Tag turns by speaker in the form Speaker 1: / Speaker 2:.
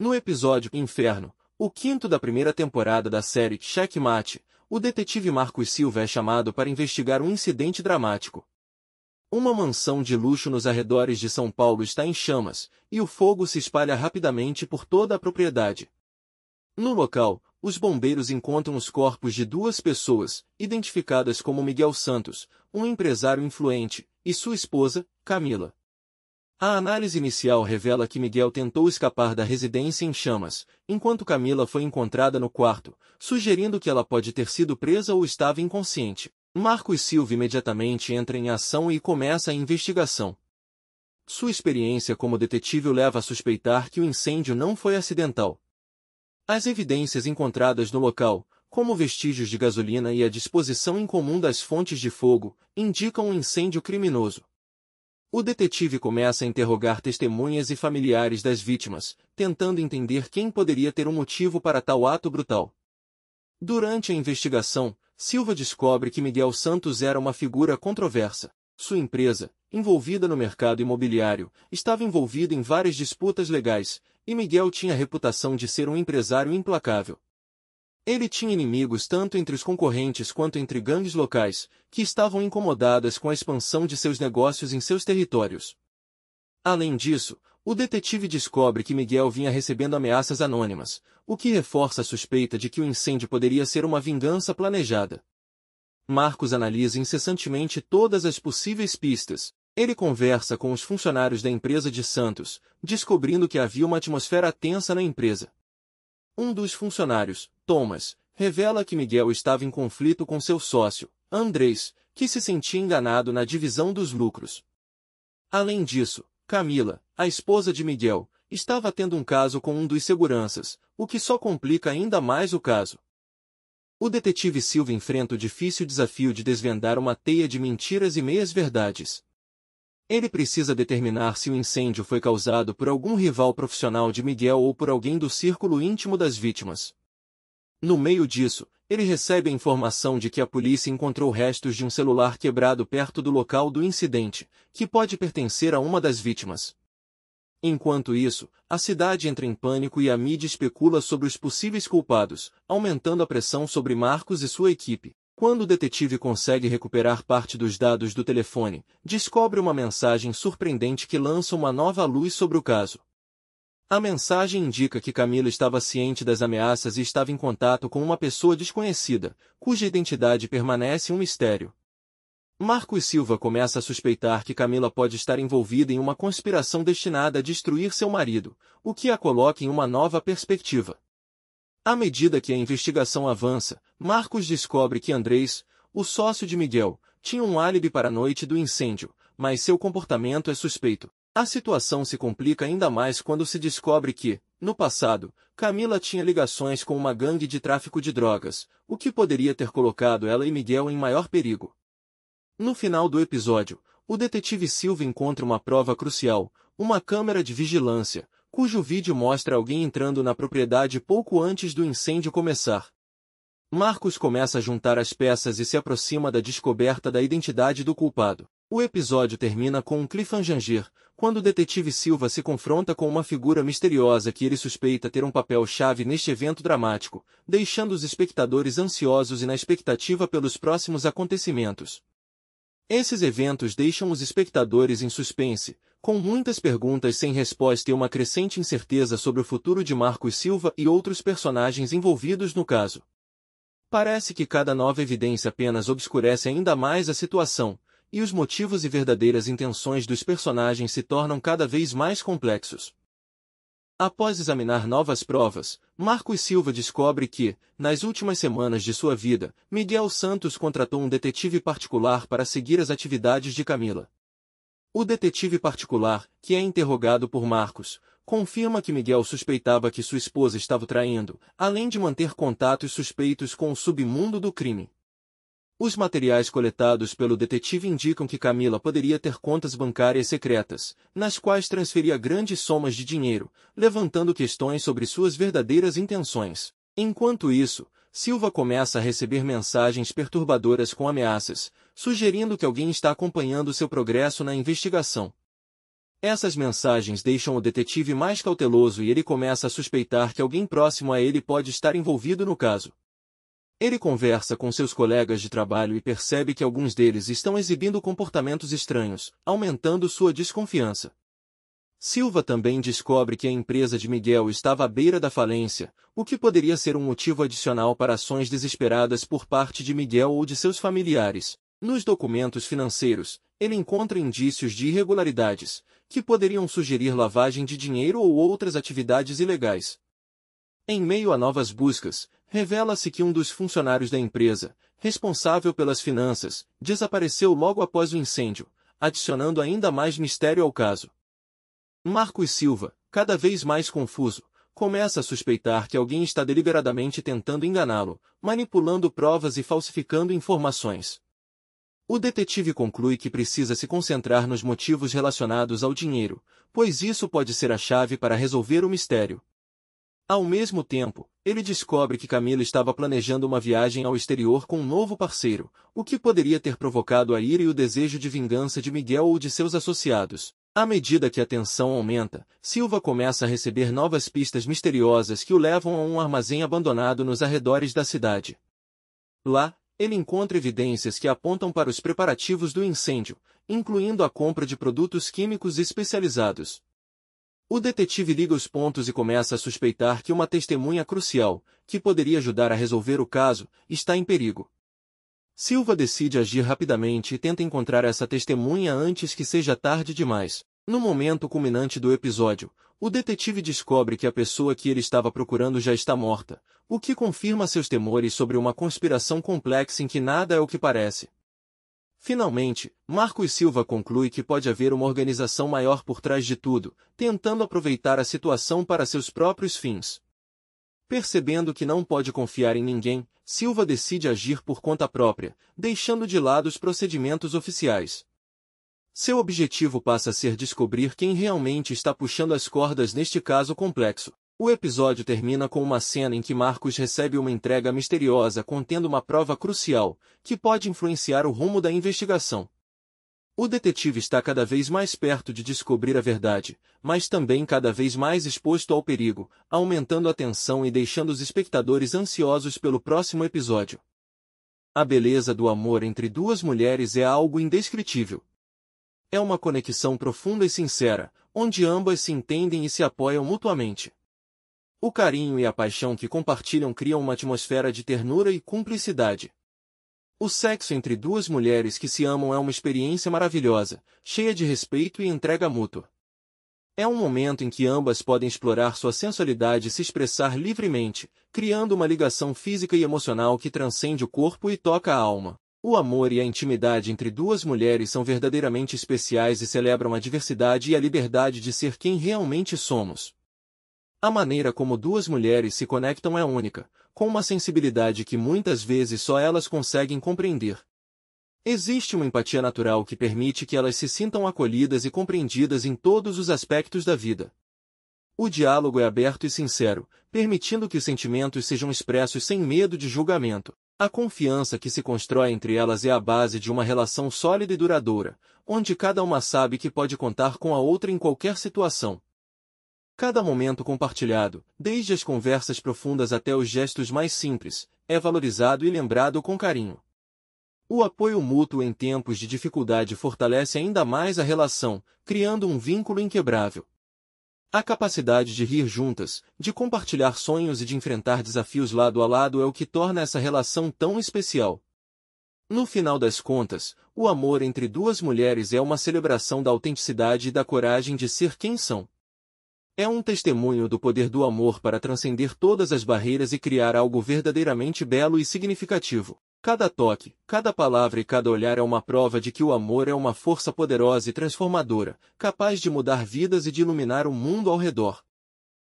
Speaker 1: No episódio Inferno, o quinto da primeira temporada da série Checkmate, o detetive Marcos Silva é chamado para investigar um incidente dramático. Uma mansão de luxo nos arredores de São Paulo está em chamas, e o fogo se espalha rapidamente por toda a propriedade. No local, os bombeiros encontram os corpos de duas pessoas, identificadas como Miguel Santos, um empresário influente, e sua esposa, Camila. A análise inicial revela que Miguel tentou escapar da residência em chamas, enquanto Camila foi encontrada no quarto, sugerindo que ela pode ter sido presa ou estava inconsciente. Marcos Silva imediatamente entra em ação e começa a investigação. Sua experiência como detetive o leva a suspeitar que o incêndio não foi acidental. As evidências encontradas no local, como vestígios de gasolina e a disposição incomum das fontes de fogo, indicam um incêndio criminoso. O detetive começa a interrogar testemunhas e familiares das vítimas, tentando entender quem poderia ter um motivo para tal ato brutal. Durante a investigação, Silva descobre que Miguel Santos era uma figura controversa. Sua empresa, envolvida no mercado imobiliário, estava envolvida em várias disputas legais, e Miguel tinha a reputação de ser um empresário implacável. Ele tinha inimigos tanto entre os concorrentes quanto entre gangues locais, que estavam incomodadas com a expansão de seus negócios em seus territórios. Além disso, o detetive descobre que Miguel vinha recebendo ameaças anônimas, o que reforça a suspeita de que o incêndio poderia ser uma vingança planejada. Marcos analisa incessantemente todas as possíveis pistas. Ele conversa com os funcionários da empresa de Santos, descobrindo que havia uma atmosfera tensa na empresa. Um dos funcionários, Thomas, revela que Miguel estava em conflito com seu sócio, Andrés, que se sentia enganado na divisão dos lucros. Além disso, Camila, a esposa de Miguel, estava tendo um caso com um dos seguranças, o que só complica ainda mais o caso. O detetive Silva enfrenta o difícil desafio de desvendar uma teia de mentiras e meias-verdades. Ele precisa determinar se o incêndio foi causado por algum rival profissional de Miguel ou por alguém do círculo íntimo das vítimas. No meio disso, ele recebe a informação de que a polícia encontrou restos de um celular quebrado perto do local do incidente, que pode pertencer a uma das vítimas. Enquanto isso, a cidade entra em pânico e a mídia especula sobre os possíveis culpados, aumentando a pressão sobre Marcos e sua equipe. Quando o detetive consegue recuperar parte dos dados do telefone, descobre uma mensagem surpreendente que lança uma nova luz sobre o caso. A mensagem indica que Camila estava ciente das ameaças e estava em contato com uma pessoa desconhecida, cuja identidade permanece um mistério. Marcos Silva começa a suspeitar que Camila pode estar envolvida em uma conspiração destinada a destruir seu marido, o que a coloca em uma nova perspectiva. À medida que a investigação avança, Marcos descobre que Andrés, o sócio de Miguel, tinha um álibi para a noite do incêndio, mas seu comportamento é suspeito. A situação se complica ainda mais quando se descobre que, no passado, Camila tinha ligações com uma gangue de tráfico de drogas, o que poderia ter colocado ela e Miguel em maior perigo. No final do episódio, o detetive Silva encontra uma prova crucial, uma câmera de vigilância, cujo vídeo mostra alguém entrando na propriedade pouco antes do incêndio começar. Marcos começa a juntar as peças e se aproxima da descoberta da identidade do culpado. O episódio termina com um cliffhanger, quando o detetive Silva se confronta com uma figura misteriosa que ele suspeita ter um papel-chave neste evento dramático, deixando os espectadores ansiosos e na expectativa pelos próximos acontecimentos. Esses eventos deixam os espectadores em suspense, com muitas perguntas sem resposta e uma crescente incerteza sobre o futuro de Marcos Silva e outros personagens envolvidos no caso. Parece que cada nova evidência apenas obscurece ainda mais a situação, e os motivos e verdadeiras intenções dos personagens se tornam cada vez mais complexos. Após examinar novas provas, Marcos Silva descobre que, nas últimas semanas de sua vida, Miguel Santos contratou um detetive particular para seguir as atividades de Camila. O detetive particular, que é interrogado por Marcos, confirma que Miguel suspeitava que sua esposa estava o traindo, além de manter contatos suspeitos com o submundo do crime. Os materiais coletados pelo detetive indicam que Camila poderia ter contas bancárias secretas, nas quais transferia grandes somas de dinheiro, levantando questões sobre suas verdadeiras intenções. Enquanto isso, Silva começa a receber mensagens perturbadoras com ameaças, sugerindo que alguém está acompanhando seu progresso na investigação. Essas mensagens deixam o detetive mais cauteloso e ele começa a suspeitar que alguém próximo a ele pode estar envolvido no caso. Ele conversa com seus colegas de trabalho e percebe que alguns deles estão exibindo comportamentos estranhos, aumentando sua desconfiança. Silva também descobre que a empresa de Miguel estava à beira da falência, o que poderia ser um motivo adicional para ações desesperadas por parte de Miguel ou de seus familiares. Nos documentos financeiros, ele encontra indícios de irregularidades, que poderiam sugerir lavagem de dinheiro ou outras atividades ilegais. Em meio a novas buscas, revela-se que um dos funcionários da empresa, responsável pelas finanças, desapareceu logo após o incêndio, adicionando ainda mais mistério ao caso. Marcos Silva, cada vez mais confuso, começa a suspeitar que alguém está deliberadamente tentando enganá-lo, manipulando provas e falsificando informações. O detetive conclui que precisa se concentrar nos motivos relacionados ao dinheiro, pois isso pode ser a chave para resolver o mistério. Ao mesmo tempo, ele descobre que Camila estava planejando uma viagem ao exterior com um novo parceiro, o que poderia ter provocado a ira e o desejo de vingança de Miguel ou de seus associados. À medida que a tensão aumenta, Silva começa a receber novas pistas misteriosas que o levam a um armazém abandonado nos arredores da cidade. Lá, ele encontra evidências que apontam para os preparativos do incêndio, incluindo a compra de produtos químicos especializados. O detetive liga os pontos e começa a suspeitar que uma testemunha crucial, que poderia ajudar a resolver o caso, está em perigo. Silva decide agir rapidamente e tenta encontrar essa testemunha antes que seja tarde demais. No momento culminante do episódio, o detetive descobre que a pessoa que ele estava procurando já está morta, o que confirma seus temores sobre uma conspiração complexa em que nada é o que parece. Finalmente, Marcos Silva conclui que pode haver uma organização maior por trás de tudo, tentando aproveitar a situação para seus próprios fins. Percebendo que não pode confiar em ninguém, Silva decide agir por conta própria, deixando de lado os procedimentos oficiais. Seu objetivo passa a ser descobrir quem realmente está puxando as cordas neste caso complexo. O episódio termina com uma cena em que Marcos recebe uma entrega misteriosa contendo uma prova crucial, que pode influenciar o rumo da investigação. O detetive está cada vez mais perto de descobrir a verdade, mas também cada vez mais exposto ao perigo, aumentando a tensão e deixando os espectadores ansiosos pelo próximo episódio. A beleza do amor entre duas mulheres é algo indescritível. É uma conexão profunda e sincera, onde ambas se entendem e se apoiam mutuamente. O carinho e a paixão que compartilham criam uma atmosfera de ternura e cumplicidade. O sexo entre duas mulheres que se amam é uma experiência maravilhosa, cheia de respeito e entrega mútua. É um momento em que ambas podem explorar sua sensualidade e se expressar livremente, criando uma ligação física e emocional que transcende o corpo e toca a alma. O amor e a intimidade entre duas mulheres são verdadeiramente especiais e celebram a diversidade e a liberdade de ser quem realmente somos. A maneira como duas mulheres se conectam é única, com uma sensibilidade que muitas vezes só elas conseguem compreender. Existe uma empatia natural que permite que elas se sintam acolhidas e compreendidas em todos os aspectos da vida. O diálogo é aberto e sincero, permitindo que os sentimentos sejam expressos sem medo de julgamento. A confiança que se constrói entre elas é a base de uma relação sólida e duradoura, onde cada uma sabe que pode contar com a outra em qualquer situação. Cada momento compartilhado, desde as conversas profundas até os gestos mais simples, é valorizado e lembrado com carinho. O apoio mútuo em tempos de dificuldade fortalece ainda mais a relação, criando um vínculo inquebrável. A capacidade de rir juntas, de compartilhar sonhos e de enfrentar desafios lado a lado é o que torna essa relação tão especial. No final das contas, o amor entre duas mulheres é uma celebração da autenticidade e da coragem de ser quem são. É um testemunho do poder do amor para transcender todas as barreiras e criar algo verdadeiramente belo e significativo. Cada toque, cada palavra e cada olhar é uma prova de que o amor é uma força poderosa e transformadora, capaz de mudar vidas e de iluminar o mundo ao redor.